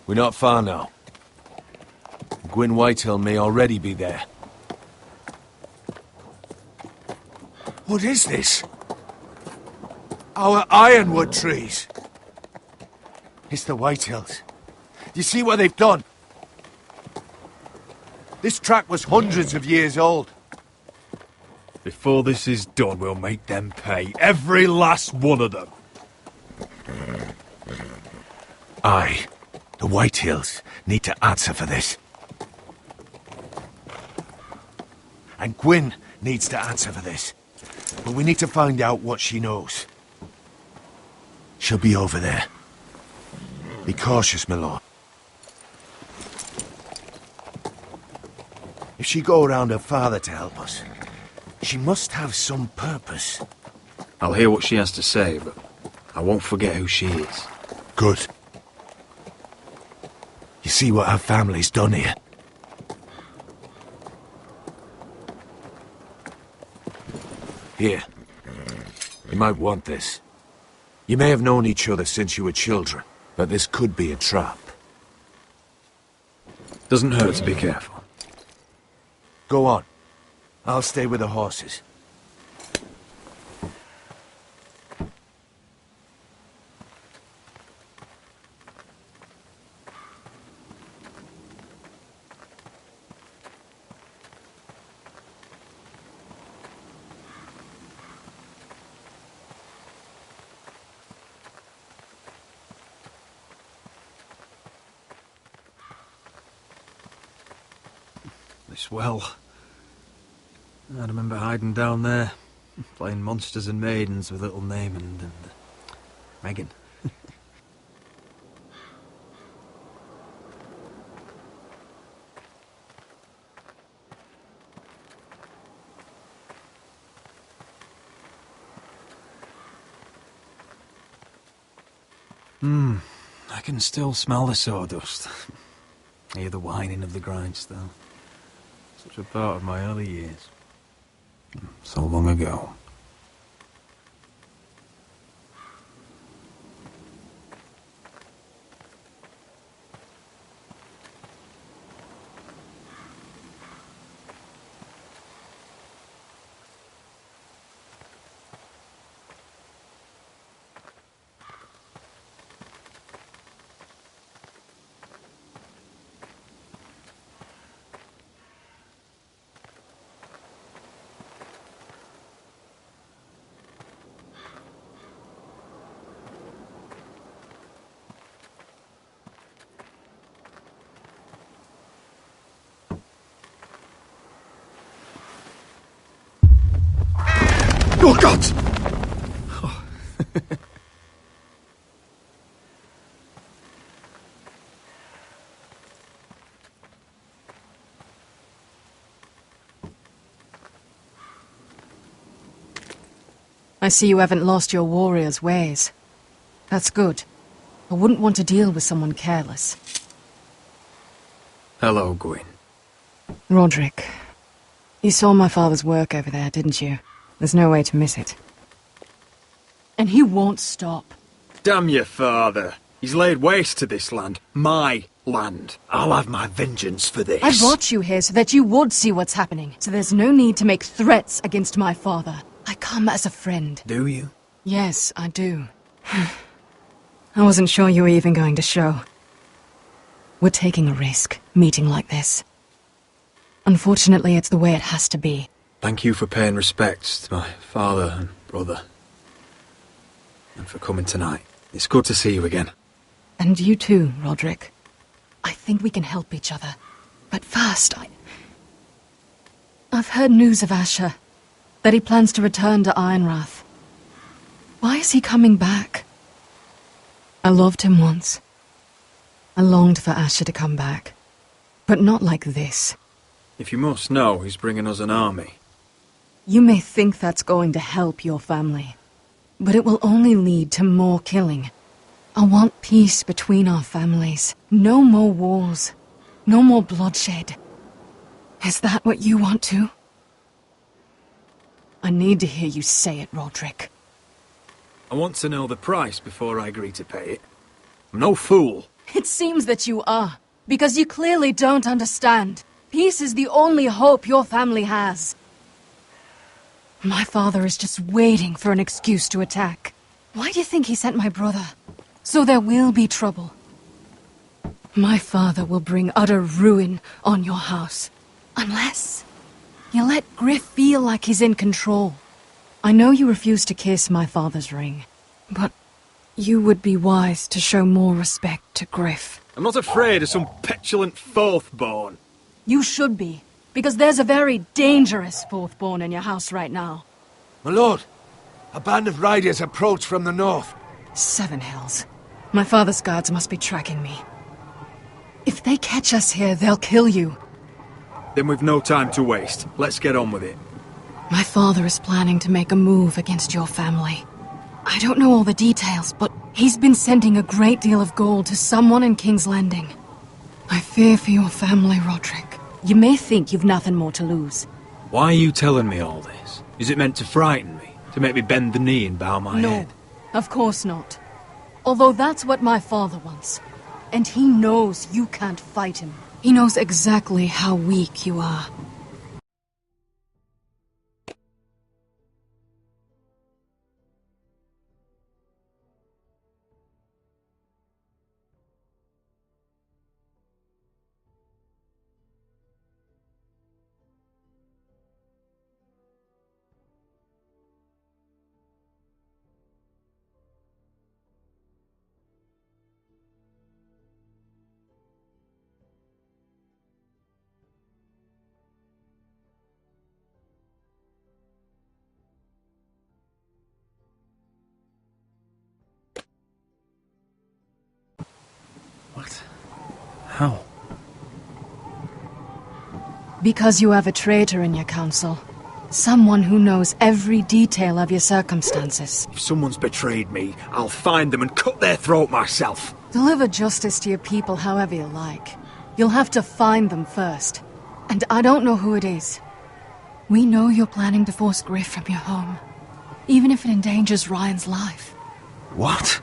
We're not far now. Gwyn Whitehill may already be there. What is this? Our ironwood trees. It's the Whitehills. You see what they've done? This track was hundreds of years old. Before this is done, we'll make them pay. Every last one of them. Aye. The Whitehills need to answer for this. And Gwyn needs to answer for this. But we need to find out what she knows. She'll be over there. Be cautious, my lord. If she go around her father to help us, she must have some purpose. I'll hear what she has to say, but I won't forget who she is. Good. You see what our family's done here? Here. You might want this. You may have known each other since you were children, but this could be a trap. Doesn't hurt to be careful. Go on. I'll stay with the horses. This well. I remember hiding down there, playing monsters and maidens with little Naaman and Megan. I can still smell the sawdust. Hear the whining of the grindstone. Such a part of my early years. So long ago. Oh, God! Oh. I see you haven't lost your warrior's ways. That's good. I wouldn't want to deal with someone careless. Hello, Gwyn. Roderick, you saw my father's work over there, didn't you? There's no way to miss it. And he won't stop. Damn your father. He's laid waste to this land. My land. I'll have my vengeance for this. I brought you here so that you would see what's happening. So there's no need to make threats against my father. I come as a friend. Do you? Yes, I do. I wasn't sure you were even going to show. We're taking a risk, meeting like this. Unfortunately, it's the way it has to be. Thank you for paying respects to my father and brother. And for coming tonight. It's good to see you again. And you too, Roderick. I think we can help each other. But first, I've heard news of Asher. That he plans to return to Ironrath. Why is he coming back? I loved him once. I longed for Asher to come back. But not like this. If you must know, he's bringing us an army. You may think that's going to help your family. But it will only lead to more killing. I want peace between our families. No more wars. No more bloodshed. Is that what you want too? I need to hear you say it, Roderick. I want to know the price before I agree to pay it. I'm no fool. It seems that you are, because you clearly don't understand. Peace is the only hope your family has. My father is just waiting for an excuse to attack. Why do you think he sent my brother? So there will be trouble. My father will bring utter ruin on your house. Unless you let Griff feel like he's in control. I know you refuse to kiss my father's ring, but you would be wise to show more respect to Griff. I'm not afraid of some petulant fourth-born. You should be, because there's a very dangerous fourth-born in your house right now. My lord, a band of riders approach from the north. 7 Hills. My father's guards must be tracking me. If they catch us here, they'll kill you. Then we've no time to waste. Let's get on with it. My father is planning to make a move against your family. I don't know all the details, but he's been sending a great deal of gold to someone in King's Landing. I fear for your family, Roderick. You may think you've nothing more to lose. Why are you telling me all this? Is it meant to frighten me? To make me bend the knee and bow my head? No, of course not. Although that's what my father wants. And he knows you can't fight him. He knows exactly how weak you are. What? How? Because you have a traitor in your council. Someone who knows every detail of your circumstances. If someone's betrayed me, I'll find them and cut their throat myself. Deliver justice to your people however you like. You'll have to find them first. And I don't know who it is. We know you're planning to force Griff from your home. Even if it endangers Ryan's life. What?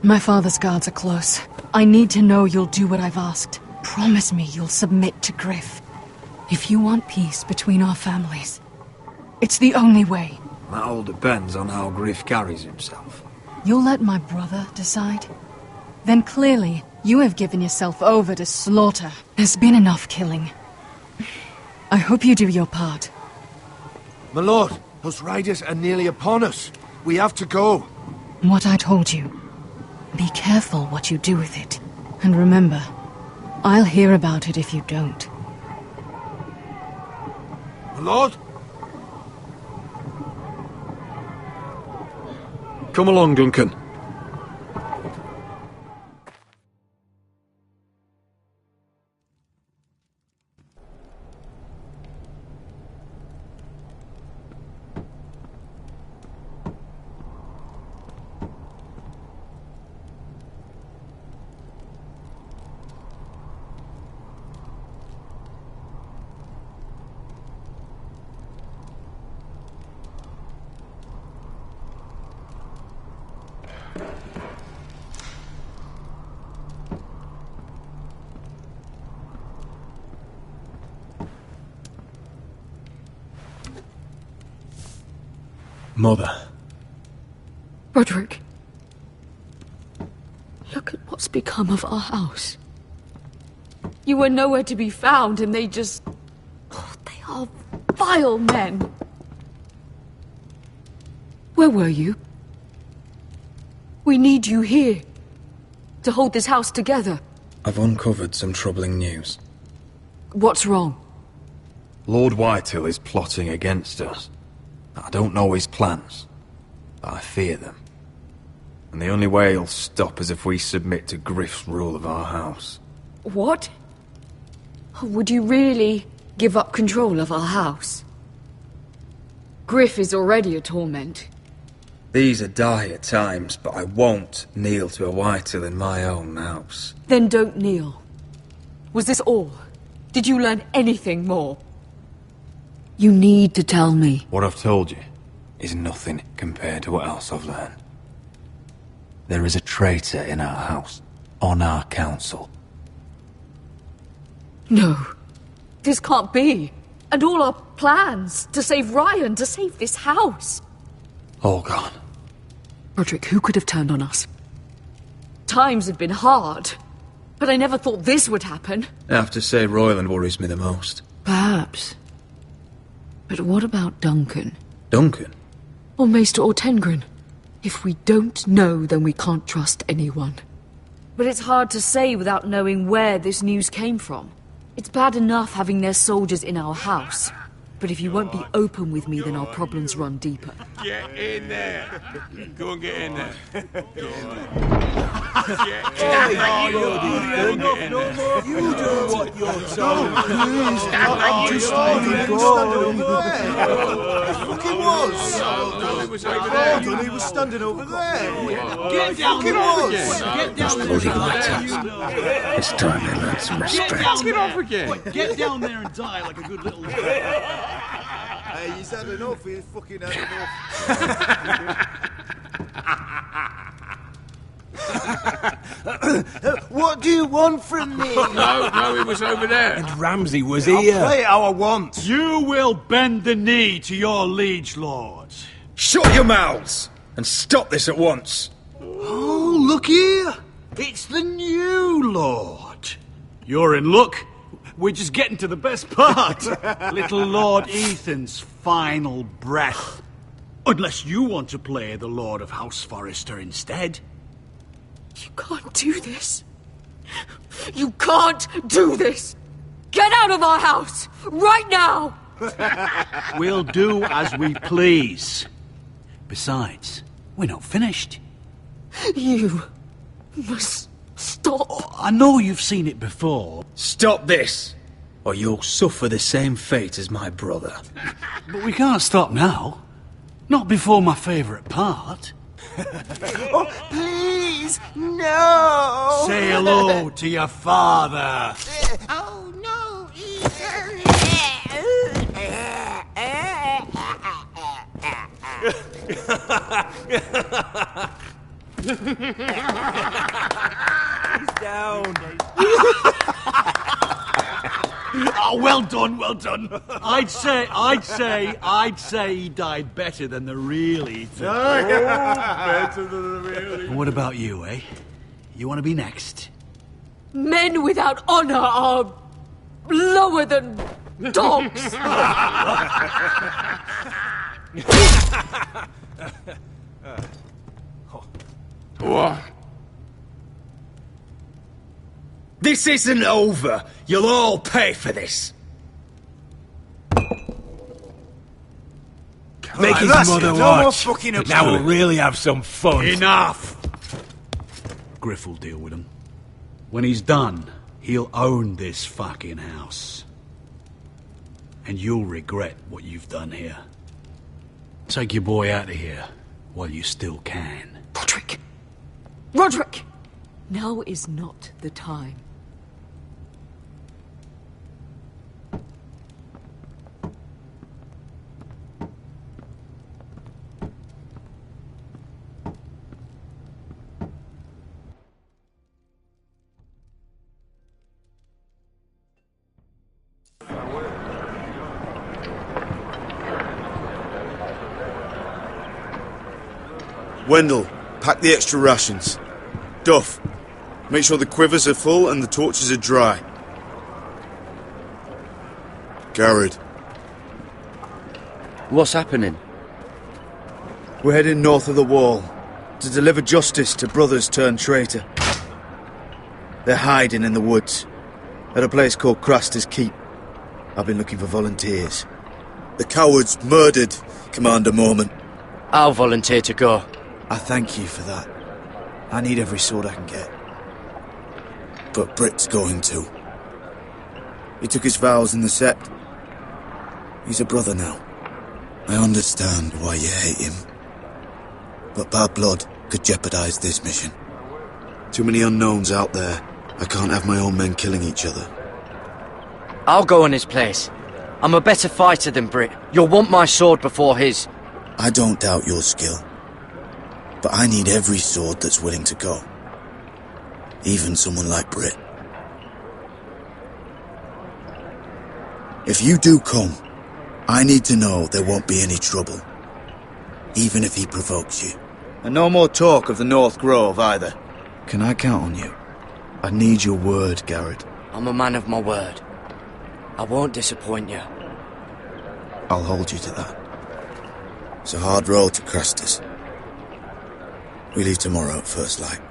My father's guards are close. I need to know you'll do what I've asked. Promise me you'll submit to Griff. If you want peace between our families, it's the only way. That all depends on how Griff carries himself. You'll let my brother decide? Then clearly, you have given yourself over to slaughter. There's been enough killing. I hope you do your part. My lord, those riders are nearly upon us. We have to go. What I told you. Be careful what you do with it. And remember, I'll hear about it if you don't. My lord? Come along, Duncan. Mother. Roderick. Look at what's become of our house. You were nowhere to be found, and they just... Oh, they are vile men. Where were you? We need you here. To hold this house together. I've uncovered some troubling news. What's wrong? Lord Whitehill is plotting against us. I don't know his plans, but I fear them. And the only way he'll stop is if we submit to Griff's rule of our house. What? Would you really give up control of our house? Griff is already a torment. These are dire times, but I won't kneel to a Whitehill in my own house. Then don't kneel. Was this all? Did you learn anything more? You need to tell me. What I've told you is nothing compared to what else I've learned. There is a traitor in our house, on our council. No. This can't be. And all our plans to save Ryan, to save this house. All gone. Roderick, who could have turned on us? Times have been hard, but I never thought this would happen. I have to say Royland worries me the most. Perhaps. But what about Duncan? Duncan? Or Maester or Tengrin? If we don't know, then we can't trust anyone. But it's hard to say without knowing where this news came from. It's bad enough having their soldiers in our house. But if you won't be open with me, then our problems run deeper. Get in there. Go and get in there. You do what you're told. Just fucking was. He was standing over there. Get down there. Get down there. Bloody latter. It's time they learn some respect. Get off again. Get down there and die like a good little... Hey, he's had enough. He's fucking had enough. What do you want from me? No, he was over there. And Ramsay was I'll here. play it how I want. You will bend the knee to your liege lord. Shut your mouths! And stop this at once! Oh, look here! It's the new lord. You're in luck. We're just getting to the best part. Little Lord Ethan's final breath. Unless you want to play the Lord of House Forrester instead. You can't do this. You can't do this! Get out of our house! Right now! We'll do as we please. Besides, we're not finished. You must stop. I know you've seen it before. Stop this! Or you'll suffer the same fate as my brother. But we can't stop now. Not before my favourite part. Oh, please, no! Say hello to your father. Oh, no, He's down. Oh, well done, well done. I'd say he died better than the real Ethan. Better than the real. And what about you, eh? You want to be next? Men without honor are lower than dogs. What? This isn't over! You'll all pay for this! Make his that's mother it. No more watch. fucking up Now to we'll it. really have some fun. Enough! Griff will deal with him. When he's done, he'll own this fucking house. And you'll regret what you've done here. Take your boy out of here while you still can. Roderick! Roderick! Now is not the time. Wendell, pack the extra rations. Duff, make sure the quivers are full and the torches are dry. Garrett, What's happening? we're heading north of the wall to deliver justice to brothers turned traitor. They're hiding in the woods at a place called Craster's Keep. I've been looking for volunteers. The cowards murdered Commander Mormon. I'll volunteer to go. I thank you for that. I need every sword I can get. But Britt's going to. He took his vows in the Sept. He's a brother now. I understand why you hate him. But bad blood could jeopardize this mission. Too many unknowns out there. I can't have my own men killing each other. I'll go in his place. I'm a better fighter than Britt. You'll want my sword before his. I don't doubt your skill. But I need every sword that's willing to go. Even someone like Brit. If you do come, I need to know there won't be any trouble. Even if he provokes you. And no more talk of the North Grove either. Can I count on you? I need your word, Garrett. I'm a man of my word. I won't disappoint you. I'll hold you to that. It's a hard road to Crestus. We leave tomorrow at first light.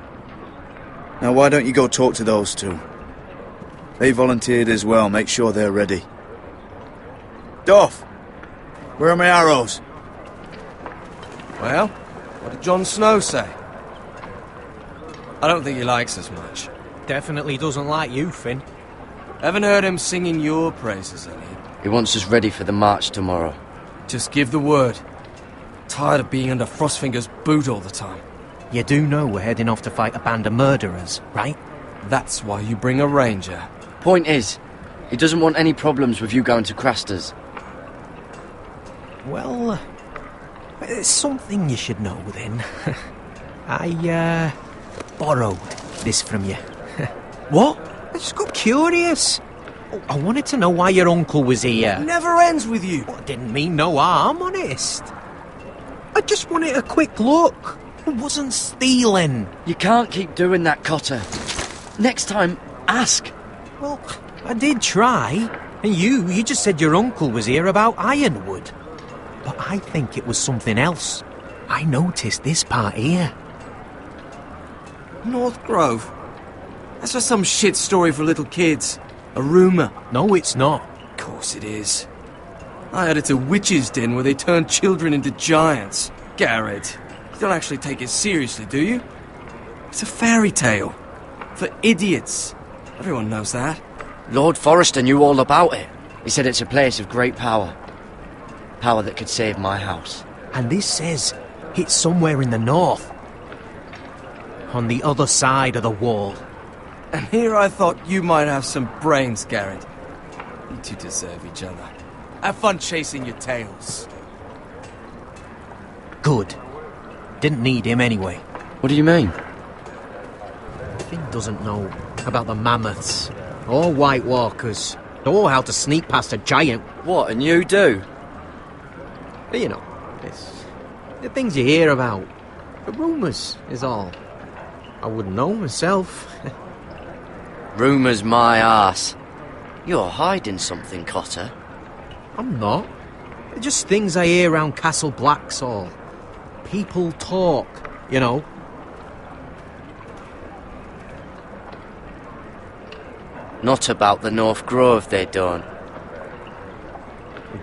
Now why don't you go talk to those two? They volunteered as well, make sure they're ready. Doff! Where are my arrows? Well, what did Jon Snow say? I don't think he likes us much. Definitely doesn't like you, Finn. Haven't heard him singing your praises any. He wants us ready for the march tomorrow. Just give the word. Tired of being under Frostfinger's boot all the time. You do know we're heading off to fight a band of murderers, right? That's why you bring a ranger. Point is, he doesn't want any problems with you going to Craster's. Well, there's something you should know then. I, borrowed this from you. What? I just got curious. I wanted to know why your uncle was here. Never ends with you. I didn't mean no harm, honest. I just wanted a quick look. I wasn't stealing. You can't keep doing that, Cotter. Next time, ask. Well, I did try. And you just said your uncle was here about Ironwood. But I think it was something else. I noticed this part here. North Grove? That's just some shit story for little kids. A rumour. No, it's not. Of course it is. I heard it's a witch's den where they turn children into giants. Garrett, you don't actually take it seriously, do you? It's a fairy tale. For idiots. Everyone knows that. Lord Forrester knew all about it. He said it's a place of great power. Power that could save my house. And this says it's somewhere in the north. On the other side of the wall. And here I thought you might have some brains, Garrett. You two deserve each other. Have fun chasing your tails. Good. Didn't need him anyway. What do you mean? Finn doesn't know about the mammoths, or White Walkers, or how to sneak past a giant. What, and you do? But you know, it's the things you hear about. The rumours is all. I wouldn't know myself. Rumours my arse. You're hiding something, Cotter. I'm not. They're just things I hear around Castle Blacksall. People talk, you know. Not about the North Grove, they don't.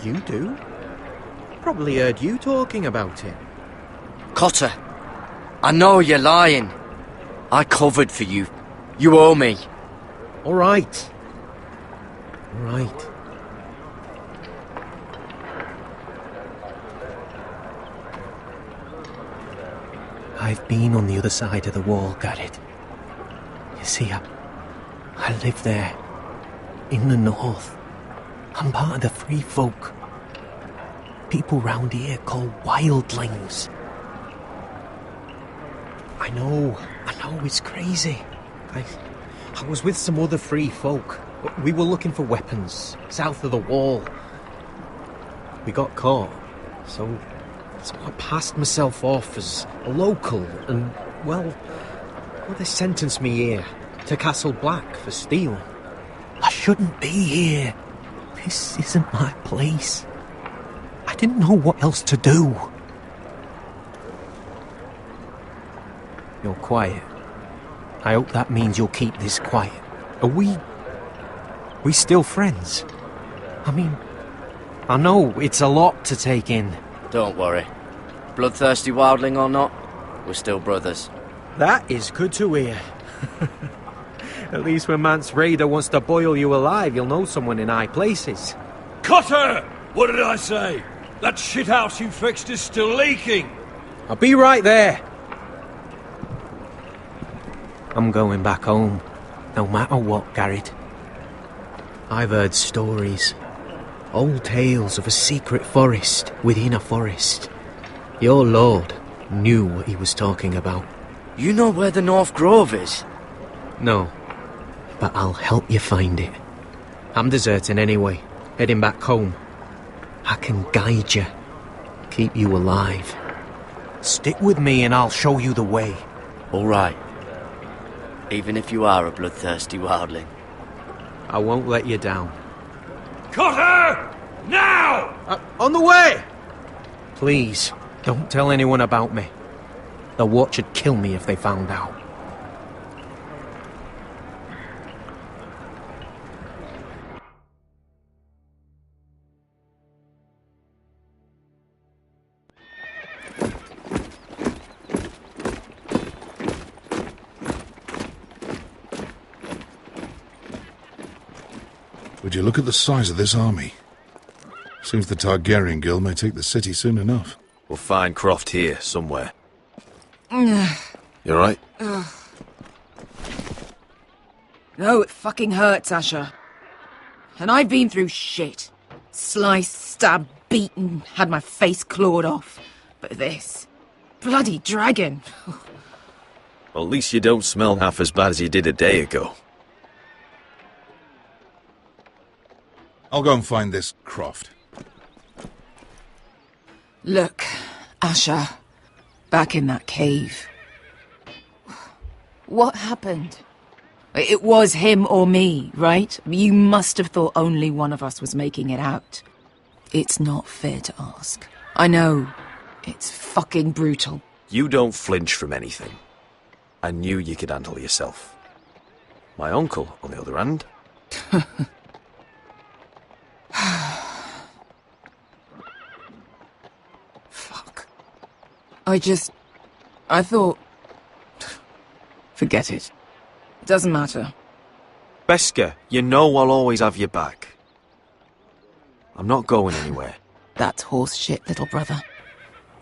You do? Probably heard you talking about it. Cotter, I know you're lying. I covered for you. You owe me. All right. All right. I've been on the other side of the wall, Garrett. You see, I live there, in the north. I'm part of the free folk. People round here call wildlings. I know, it's crazy. I was with some other free folk. We were looking for weapons, south of the wall. We got caught, so I passed myself off as a local, and, well, they sentenced me here, to Castle Black, for stealing. I shouldn't be here. This isn't my place. I didn't know what else to do. You're quiet. I hope that means you'll keep this quiet. Are we still friends? I mean, I know it's a lot to take in. Don't worry. Bloodthirsty wildling or not, we're still brothers. That is good to hear. At least when Mance Raider wants to boil you alive, you'll know someone in high places. Cotter! What did I say? That shithouse you fixed is still leaking. I'll be right there. I'm going back home, no matter what, Garrett. I've heard stories. Old tales of a secret forest within a forest. Your lord knew what he was talking about. You know where the North Grove is? No, but I'll help you find it. I'm deserting anyway, heading back home. I can guide you, keep you alive. Stick with me and I'll show you the way. All right. Even if you are a bloodthirsty wildling. I won't let you down. Cut her! Now! On the way! Please, don't tell anyone about me. The Watch would kill me if they found out. Would you look at the size of this army? Seems the Targaryen Guild may take the city soon enough. We'll find Croft here, somewhere. You alright? No, it fucking hurts, Asher. And I've been through shit. Sliced, stabbed, beaten, had my face clawed off. But this... bloody dragon. Well, at least you don't smell half as bad as you did a day ago. I'll go and find this Croft. Look, Asher. Back in that cave. What happened? It was him or me, right? You must have thought only one of us was making it out. It's not fair to ask. I know. It's fucking brutal. You don't flinch from anything. I knew you could handle yourself. My uncle, on the other hand... Fuck. I thought... Forget it. Doesn't matter. Beskha, you know I'll always have your back. I'm not going anywhere. That's horse shit, little brother.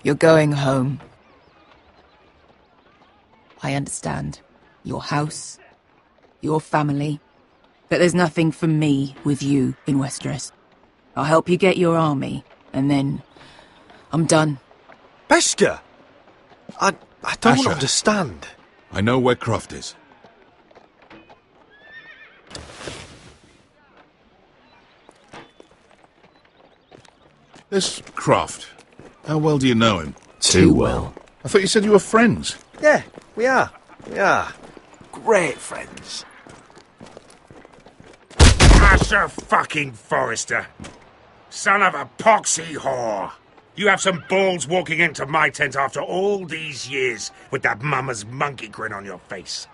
You're going home. I understand. Your house, your family. But there's nothing for me with you in Westeros. I'll help you get your army, and then... I'm done. Beskha! I don't Asher. understand. I know where Croft is. This Croft, how well do you know him? Too well. I thought you said you were friends. Yeah, we are. We are. Great friends. Asher fucking Forrester. Son of a poxy whore. You have some balls walking into my tent after all these years with that mama's monkey grin on your face.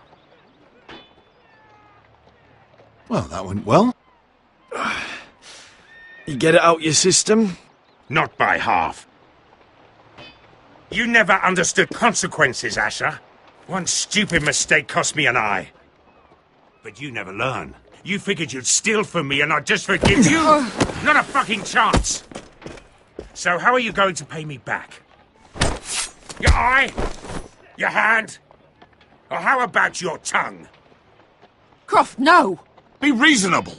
Well, that went well. You get it out your system? Not by half. You never understood consequences, Asher. One stupid mistake cost me an eye. But you never learn. You figured you'd steal from me and I'd just forgive you? Not a fucking chance! So how are you going to pay me back? Your eye? Your hand? Or how about your tongue? Croft, no! Be reasonable.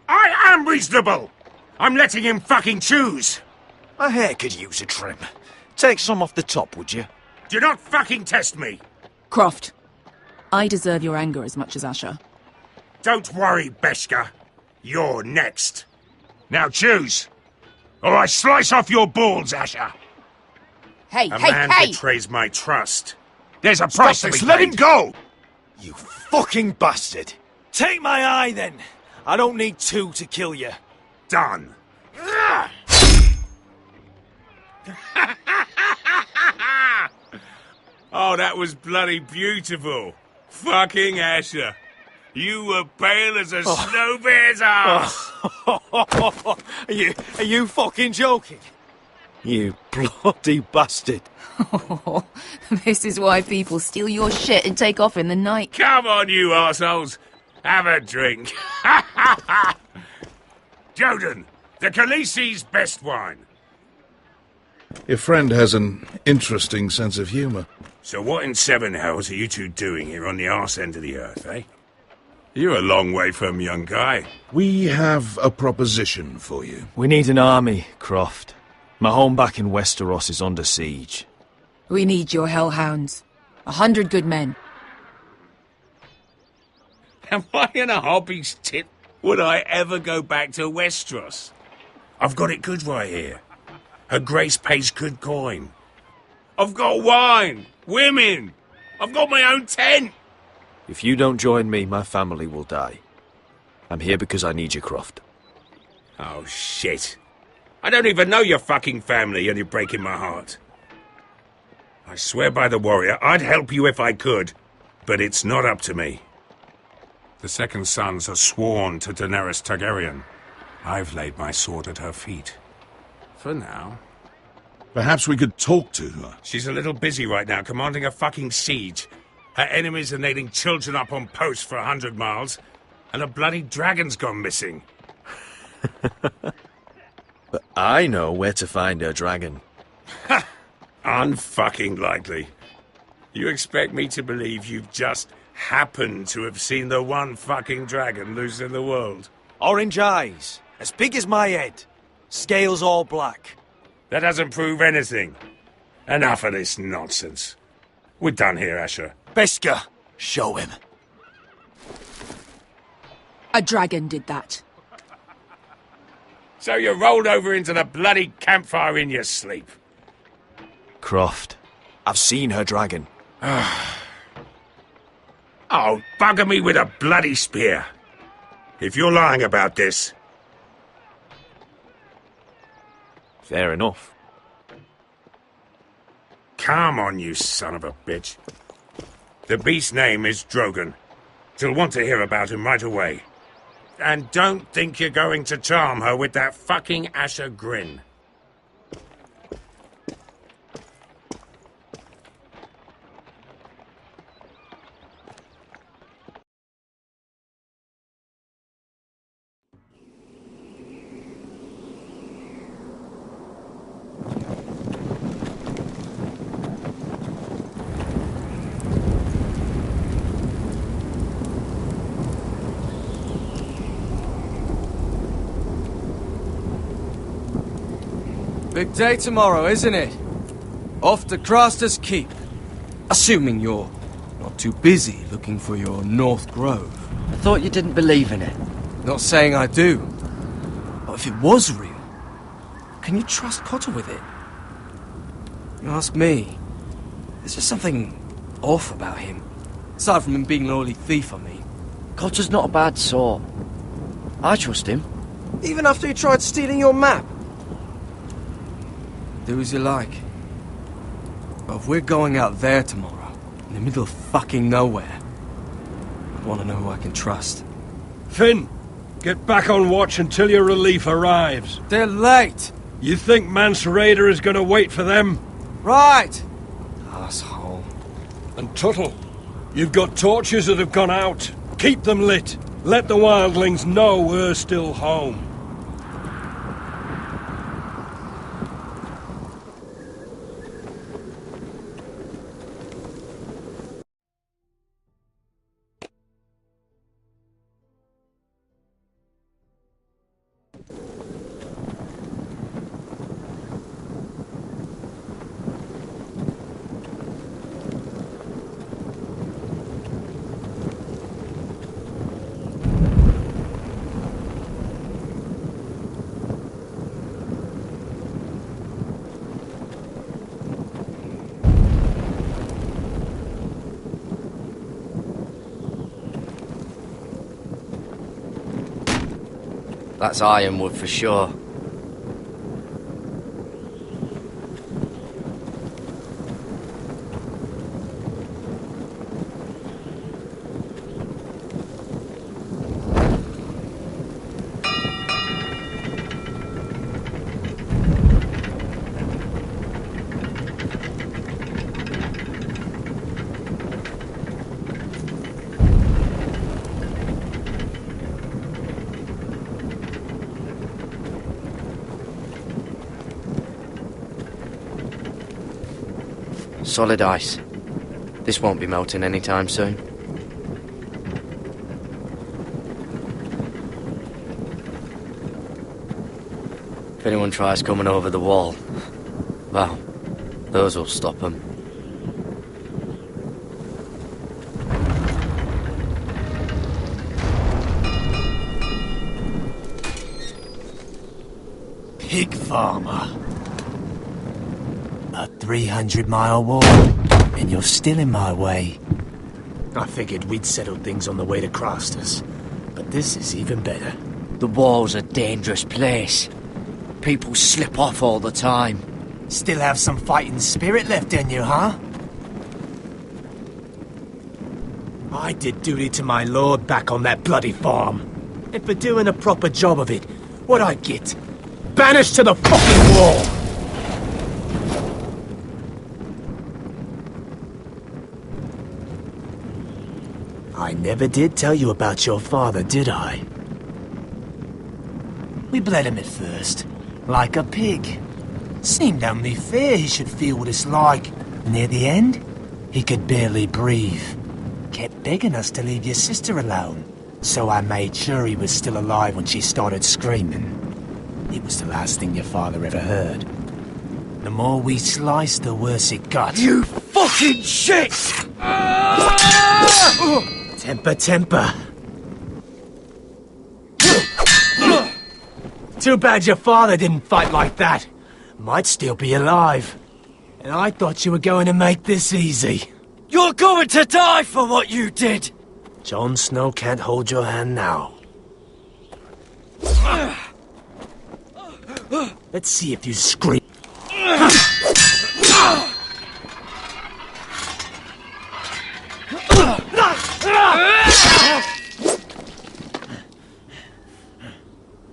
I am reasonable! I'm letting him fucking choose. My hair could use a trim. Take some off the top, would you? Do not fucking test me. Croft, I deserve your anger as much as Asher. Don't worry, Beskha. You're next. Now choose. Or I slice off your balls, Asher. Hey, A man betrays my trust. There's a price to be paid. Let him go! You fucking bastard! Take my eye, then! I don't need two to kill you. Done. Oh, that was bloody beautiful. Fucking Asher. You were pale as a snow bear's ass. Are you fucking joking? You bloody bastard. This is why people steal your shit and take off in the night. Come on, you arseholes. Have a drink. Joden, the Khaleesi's best wine. Your friend has an interesting sense of humour. So what in seven hells are you two doing here on the arse end of the earth, eh? You're a long way from, young guy. We have a proposition for you. We need an army, Croft. My home back in Westeros is under siege. We need your hellhounds. 100 good men. Am I in a hobby's tit? Would I ever go back to Westeros? I've got it good right here. Her Grace pays good coin. I've got wine, women. I've got my own tent. If you don't join me, my family will die. I'm here because I need you, Croft. Oh, shit. I don't even know your fucking family and you're breaking my heart. I swear by the warrior, I'd help you if I could, but it's not up to me. The second sons are sworn to Daenerys Targaryen. I've laid my sword at her feet. For now. Perhaps we could talk to her. She's a little busy right now, commanding a fucking siege. Her enemies are nailing children up on posts for 100 miles, and a bloody dragon's gone missing. But I know where to find her dragon. Ha! Unfucking likely. You expect me to believe you've just happened to have seen the one fucking dragon loose in the world? Orange eyes, as big as my head. Scales all black. That doesn't prove anything. Enough of this nonsense. We're done here, Asher. Beskar, show him. A dragon did that. So you rolled over into the bloody campfire in your sleep. Croft, I've seen her dragon. Oh, bugger me with a bloody spear. If you're lying about this... Fair enough. Come on, you son of a bitch. The beast's name is Drogon. She'll want to hear about him right away. And don't think you're going to charm her with that fucking Asher grin. Big day tomorrow, isn't it? Off to Craster's Keep. Assuming you're not too busy looking for your North Grove. I thought you didn't believe in it. Not saying I do. But if it was real, can you trust Cotter with it? You ask me. There's just something off about him. Aside from him being an oily thief, I mean. Cotter's not a bad sort. I trust him. Even after he tried stealing your map? Do as you like. But if we're going out there tomorrow, in the middle of fucking nowhere, I want to know who I can trust. Finn, get back on watch until your relief arrives. They're late! You think Mance Rayder is going to wait for them? Right! Asshole. And Tuttle, you've got torches that have gone out. Keep them lit. Let the wildlings know we're still home. That's ironwood for sure. Solid ice. This won't be melting anytime soon. If anyone tries coming over the wall, well, those will stop them. pig farmer. A 300-mile walk, and you're still in my way. I figured we'd settled things on the way to Crosters, but this is even better. The wall's a dangerous place. People slip off all the time. Still have some fighting spirit left in you, huh? I did duty to my lord back on that bloody farm. And for doing a proper job of it, what'd I get? Banished to the fucking wall! I never did tell you about your father, did I? We bled him at first, like a pig. Seemed only fair he should feel what it's like. Near the end, he could barely breathe. Kept begging us to leave your sister alone. So I made sure he was still alive when she started screaming. It was the last thing your father ever heard. The more we sliced, the worse it got. You fucking shit! Temper, temper. Too bad your father didn't fight like that. Might still be alive. And I thought you were going to make this easy. You're going to die for what you did! Jon Snow can't hold your hand now. Let's see if you scream.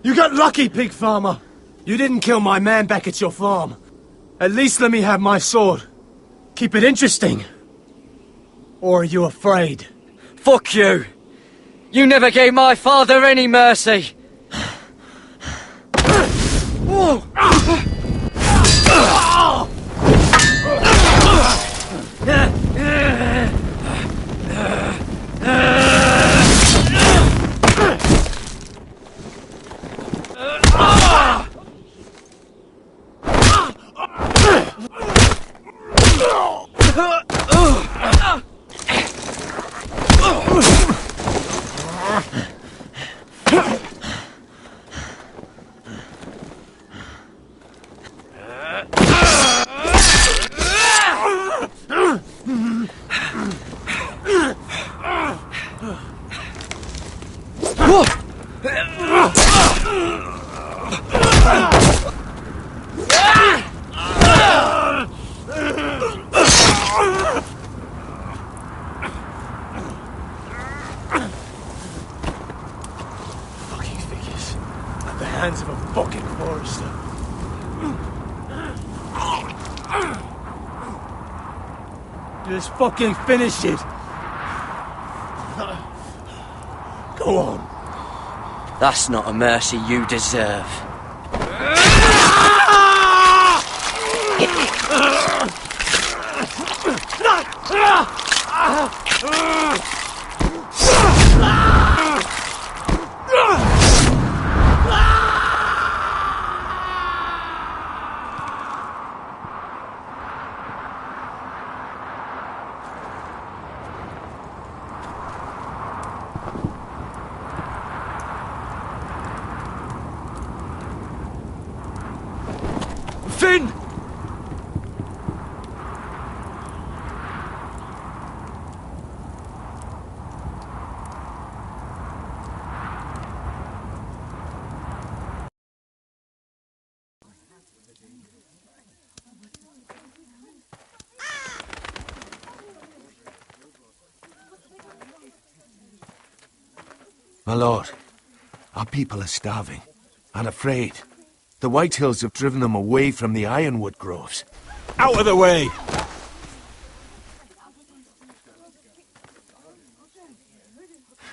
You got lucky, pig farmer. You didn't kill my man back at your farm. At least let me have my sword. Keep it interesting. Or are you afraid? Fuck you! You never gave my father any mercy! Hands of a fucking forester. Just fucking finish it. Go on. That's not a mercy you deserve. Finn! My lord, our people are starving and afraid. The White Hills have driven them away from the ironwood groves. Out of the way!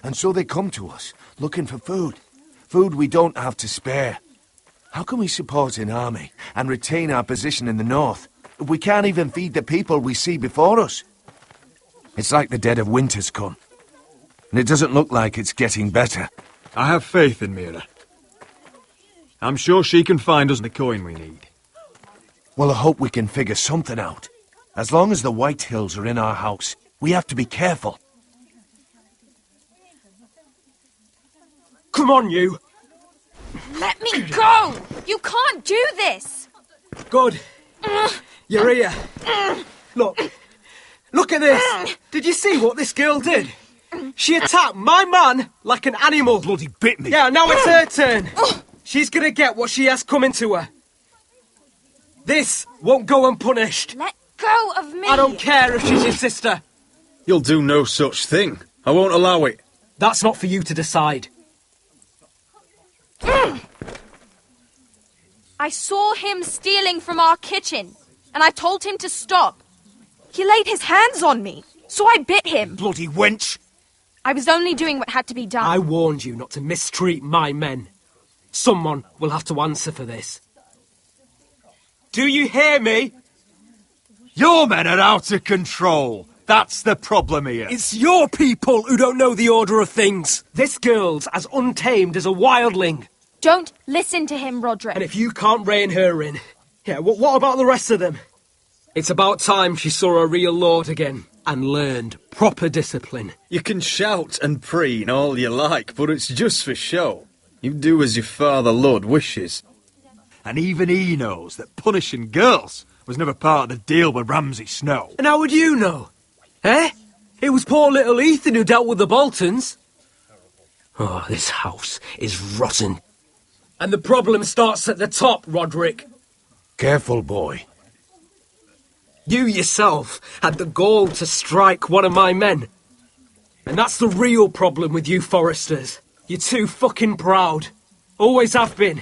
And so they come to us, looking for food. Food we don't have to spare. How can we support an army and retain our position in the north if we can't even feed the people we see before us? It's like the dead of winter's come. And it doesn't look like it's getting better. I have faith in Mira. I'm sure she can find us the coin we need. Well, I hope we can figure something out. As long as the White Hills are in our house, we have to be careful. Come on, you! Let me go! You can't do this! Good. You're here. Look at this. Did you see what this girl did? She attacked my man like an animal. Bloody bit me. Yeah, now it's her turn. She's gonna get what she has coming to her. This won't go unpunished. Let go of me! I don't care if she's your sister. You'll do no such thing. I won't allow it. That's not for you to decide. I saw him stealing from our kitchen, and I told him to stop. He laid his hands on me, so I bit him. Bloody wench! I was only doing what had to be done. I warned you not to mistreat my men. Someone will have to answer for this. Do you hear me? Your men are out of control. That's the problem here. It's your people who don't know the order of things. This girl's as untamed as a wildling. Don't listen to him, Roderick. And if you can't rein her in, what about the rest of them? It's about time she saw a real lord again and learned proper discipline. You can shout and preen all you like, but it's just for show. You do as your father Lord wishes. And even he knows that punishing girls was never part of the deal with Ramsay Snow. And how would you know? Eh? It was poor little Ethan who dealt with the Boltons. Oh, this house is rotten. And the problem starts at the top, Roderick. Careful, boy. You yourself had the gall to strike one of my men. And that's the real problem with you Forresters. You're too fucking proud. Always have been.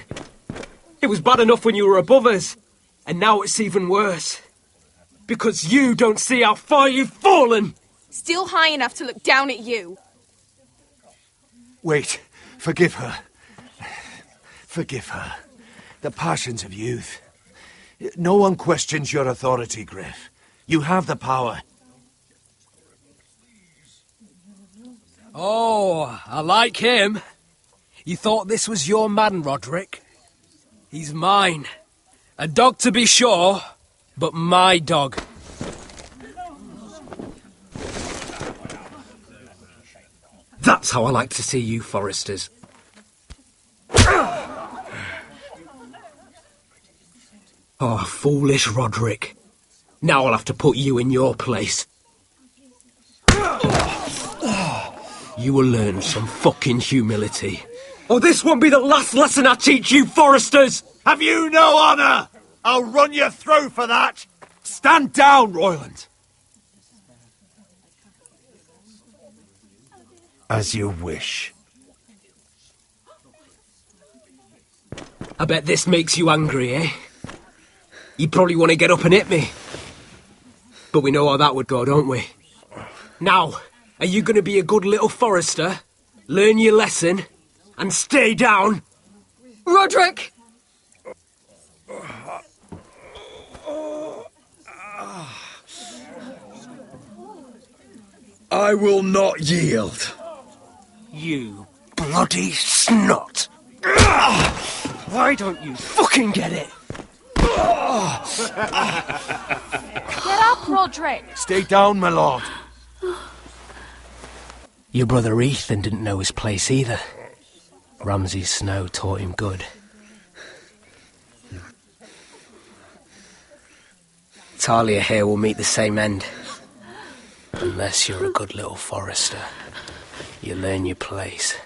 It was bad enough when you were above us. And now it's even worse. Because you don't see how far you've fallen. Still high enough to look down at you. Wait. Forgive her. Forgive her. The passions of youth. No one questions your authority, Griff. You have the power. Oh, I like him. You thought this was your man, Roderick? He's mine. A dog to be sure, but my dog. That's how I like to see you, Forresters. Oh, foolish Roderick. Now I'll have to put you in your place. You will learn some fucking humility. Oh, this won't be the last lesson I teach you, Forresters! Have you no honour? I'll run you through for that. Stand down, Royland. As you wish. I bet this makes you angry, eh? You probably want to get up and hit me. But we know how that would go, don't we? Now, are you going to be a good little Forrester, learn your lesson, and stay down? Roderick! I will not yield. You bloody snot! Why don't you fucking get it? Get up, Roderick! Stay down, my lord. Your brother Ethan didn't know his place either. Ramsay Snow taught him good. Talia here will meet the same end. Unless you're a good little Forrester. You learn your place.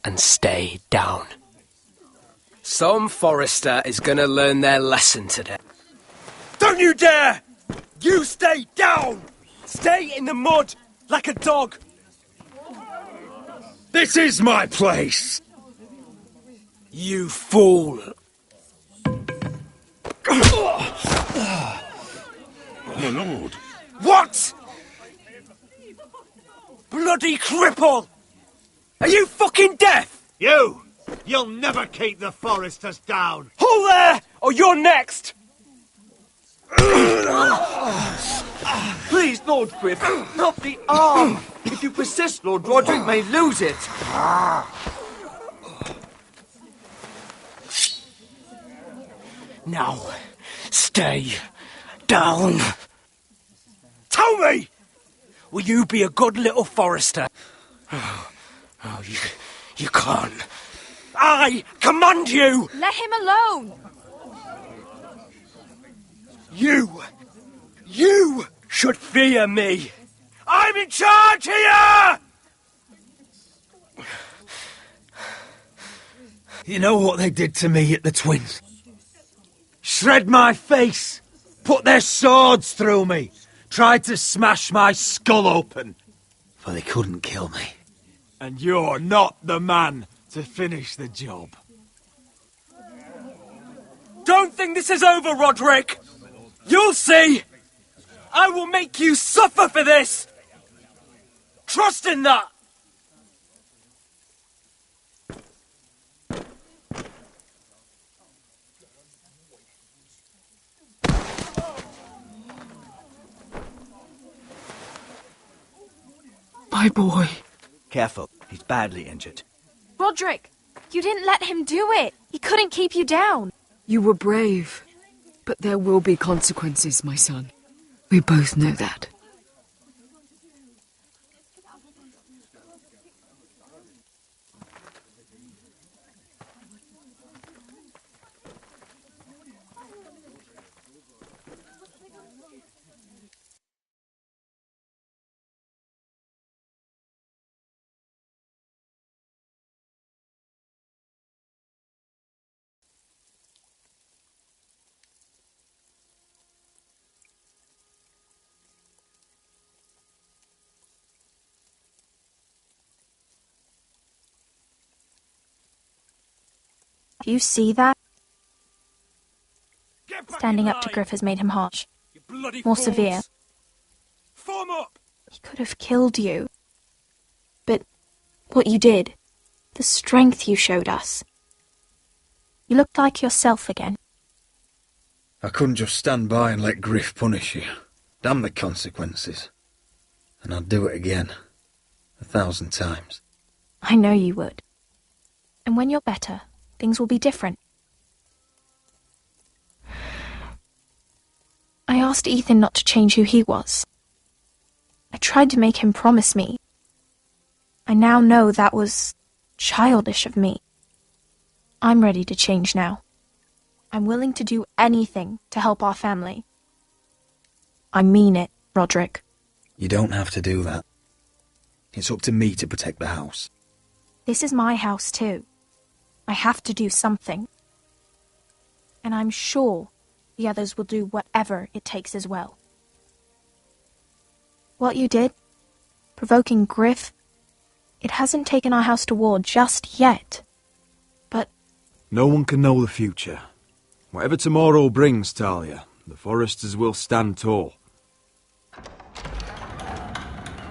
And stay down. Some Forrester is gonna learn their lesson today. Don't you dare! You stay down! Stay in the mud, like a dog! This is my place! You fool! My lord. What?! Bloody cripple! Are you fucking deaf? You'll never keep the Foresters down. Hold there, or you're next! Please, Lord Griff, not the arm. If you persist, Lord Roderick may lose it. Now, stay down. Tell me! Will you be a good little Forrester? Oh, you can't. I command you! Let him alone! You should fear me! I'm in charge here! You know what they did to me at the Twins? Shred my face, put their swords through me, tried to smash my skull open. But they couldn't kill me. And you're not the man to finish the job. Don't think this is over, Roderick! You'll see! I will make you suffer for this! Trust in that! My boy. Careful, he's badly injured. Roderick, you didn't let him do it. He couldn't keep you down. You were brave. But there will be consequences, my son. We both know that. Do you see that? Standing up to Griff has made him harsh. More severe. Form up! He could have killed you. But what you did, the strength you showed us. You looked like yourself again. I couldn't just stand by and let Griff punish you. Damn the consequences. And I'd do it again. 1,000 times. I know you would. And when you're better, things will be different. I asked Ethan not to change who he was. I tried to make him promise me. I now know that was childish of me. I'm ready to change now. I'm willing to do anything to help our family. I mean it, Roderick. You don't have to do that. It's up to me to protect the house. This is my house too. I have to do something. And I'm sure the others will do whatever it takes as well. What you did, provoking Griff, it hasn't taken our house to war just yet. But no one can know the future. Whatever tomorrow brings, Talia, the Foresters will stand tall.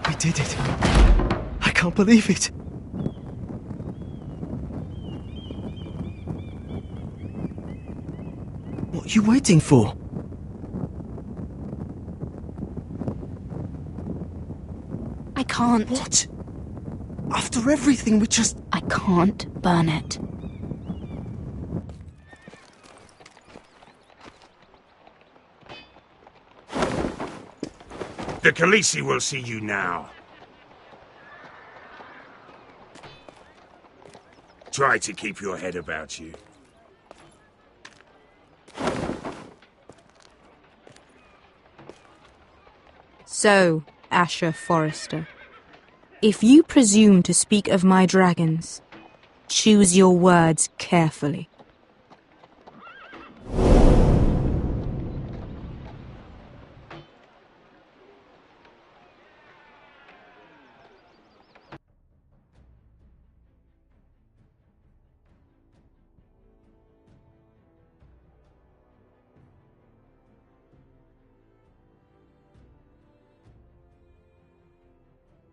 We did it. I can't believe it. What are you waiting for? I can't. What? After everything we just... I can't burn it. The Khaleesi will see you now. Try to keep your head about you. So, Asher Forrester, if you presume to speak of my dragons, choose your words carefully.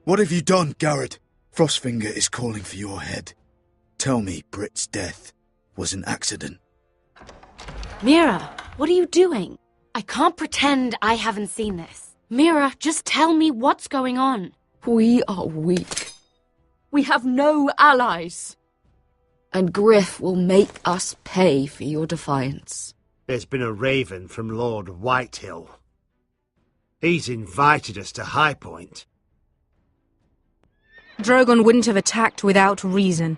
What have you done, Garrett? Frostfinger is calling for your head. Tell me Britt's death was an accident. Mira, what are you doing? I can't pretend I haven't seen this. Mira, just tell me what's going on. We are weak. We have no allies. And Griff will make us pay for your defiance. There's been a raven from Lord Whitehill. He's invited us to High Point. Drogon wouldn't have attacked without reason.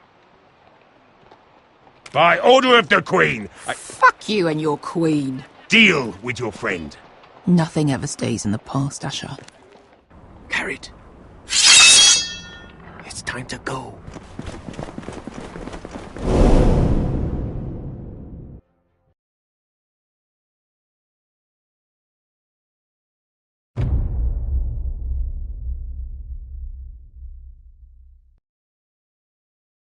By order of the Queen, Fuck you and your queen. deal with your friend. Nothing ever stays in the past, Asher. Carried. It's time to go.